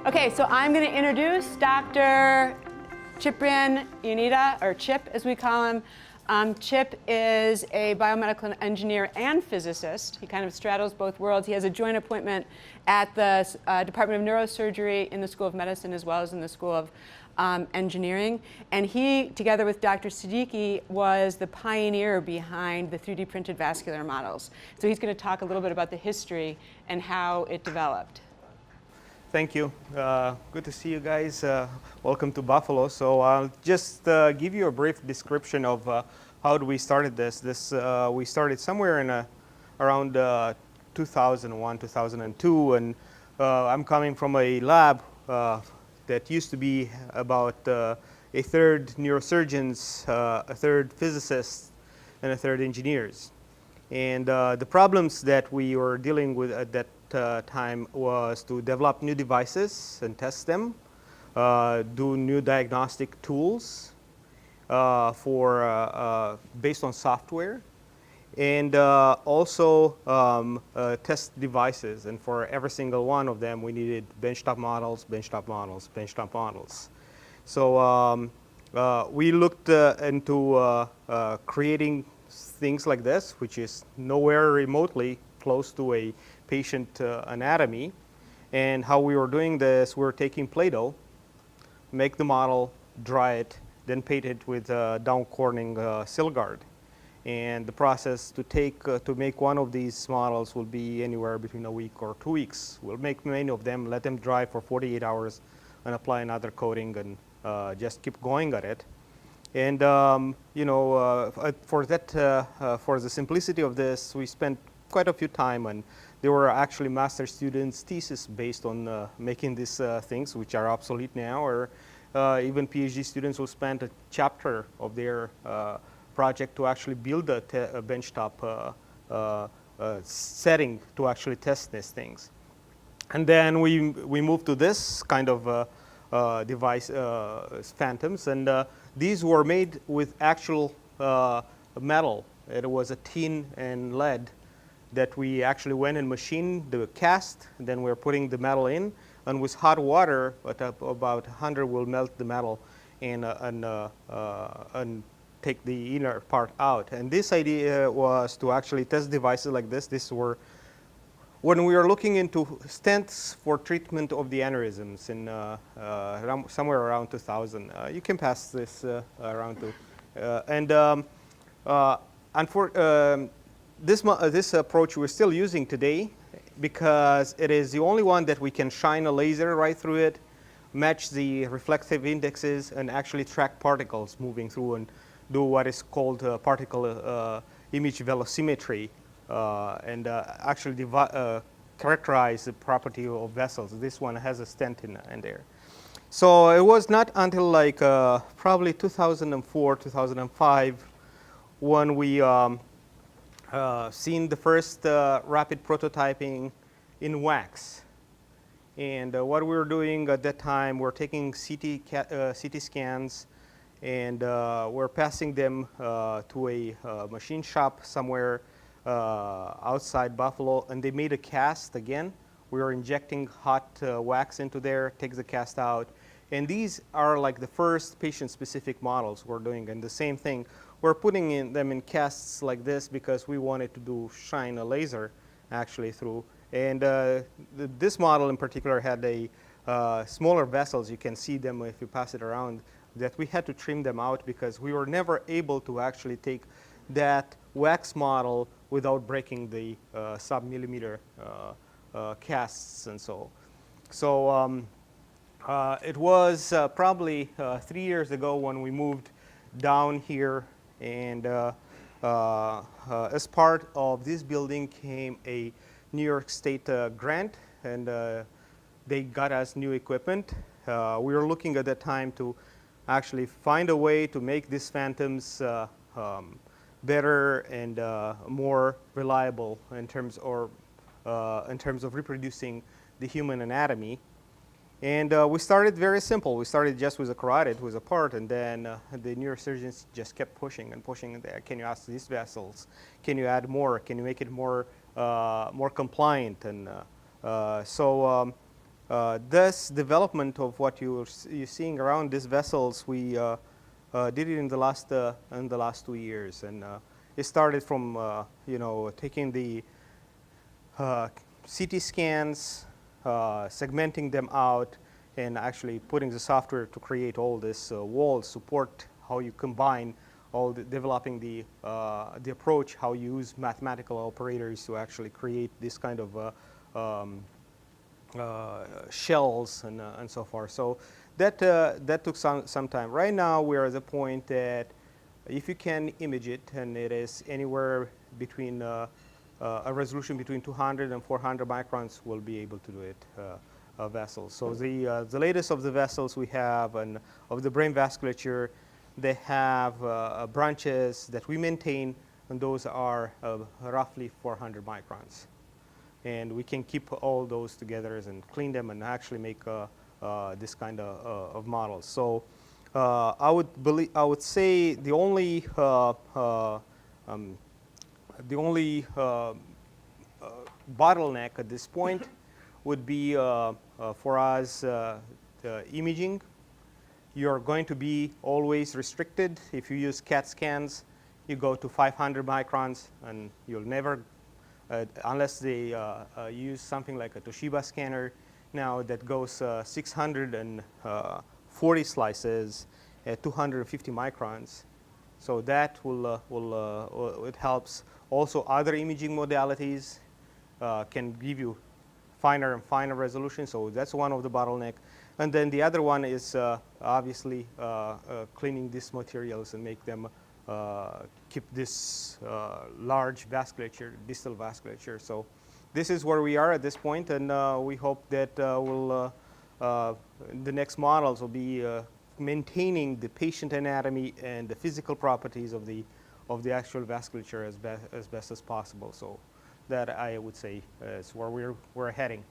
Okay, so I'm going to introduce Dr. Ciprian Ionita, or Chip as we call him. Chip is a biomedical engineer and physicist. He kind of straddles both worlds. He has a joint appointment at the Department of Neurosurgery in the School of Medicine as well as in the School of Engineering. And he, together with Dr. Siddiqui, was the pioneer behind the 3D printed vascular models. So he's going to talk a little bit about the history and how it developed. Thank you. Good to see you guys. Welcome to Buffalo. So I'll just give you a brief description of how we started this. We started somewhere in around 2001, 2002, and I'm coming from a lab that used to be about a third neurosurgeons, a third physicists, and a third engineers. And the problems that we were dealing with at that time was to develop new devices and test them, do new diagnostic tools based on software, and also test devices. And for every single one of them, we needed benchtop models, benchtop models, benchtop models. So we looked into creating things like this, which is nowhere remotely close to a patient anatomy. And how we were doing this, we were taking Play-Doh, make the model, dry it, then paint it with down corning Silgard. And the process to make one of these models will be anywhere between a week or 2 weeks. We'll make many of them, let them dry for 48 hours, and apply another coating, and just keep going at it. And for the simplicity of this, we spent quite a few time, and there were actually master students' thesis based on making these things, which are obsolete now, or even PhD students will spend a chapter of their project to actually build a benchtop setting to actually test these things. And then we moved to this kind of device, phantoms, and these were made with actual metal. It was a tin and lead that we actually went and machined the cast, and then we're putting the metal in, and with hot water, at about 100, we'll melt the metal and take the inner part out. And this idea was to actually test devices like this. These were when we were looking into stents for treatment of the aneurysms in somewhere around 2000. You can pass this around to. This approach we're still using today because it is the only one that we can shine a laser right through it, match the reflective indexes, and actually track particles moving through and do what is called particle image velocimetry, and actually characterize the property of vessels. This one has a stent in there. So it was not until like probably 2004, 2005 when we seen the first rapid prototyping in wax. And what we were doing at that time, we're taking CT scans, and we're passing them to a machine shop somewhere outside Buffalo, and they made a cast again. We were injecting hot wax into there, take the cast out. And these are like the first patient-specific models we're doing. And the same thing, we're putting them in casts like this because we wanted to shine a laser actually through. And this model in particular had a smaller vessels. You can see them if you pass it around, that we had to trim them out because we were never able to actually take that wax model without breaking the sub-millimeter casts and so. So it was probably 3 years ago when we moved down here, and as part of this building came a New York State grant, and they got us new equipment. We were looking at that time to actually find a way to make these phantoms better and more reliable in terms of reproducing the human anatomy. And we started very simple. We started just with a carotid, with a part, and then the neurosurgeons just kept pushing and pushing. Can you add these vessels? Can you add more? Can you make it more compliant? And so this development of what you're seeing around these vessels, we did it in the last 2 years, and it started from taking the CT scans, segmenting them out, and actually putting the software to create all this wall support, how you combine all the developing the approach, how you use mathematical operators to actually create this kind of shells and so forth. So that took some time. Right now we're at the point that if you can image it, and it is anywhere between a resolution between 200 and 400 microns, we'll be able to do it. Vessels. So the latest of the vessels we have, and of the brain vasculature, they have branches that we maintain, and those are roughly 400 microns. And we can keep all those together and clean them and actually make this kind of models. So I would say the only bottleneck at this point would be for us imaging. You're going to be always restricted. If you use CAT scans, you go to 500 microns, and you'll never, unless they use something like a Toshiba scanner now that goes 640 slices at 250 microns. So that it helps. Also, other imaging modalities can give you finer and finer resolution, so that's one of the bottleneck. And then the other one is obviously cleaning these materials and make them keep this large vasculature, distal vasculature. So this is where we are at this point, and we hope that the next models will be maintaining the patient anatomy and the physical properties of the actual vasculature as best as possible. So that, I would say, is where we're heading.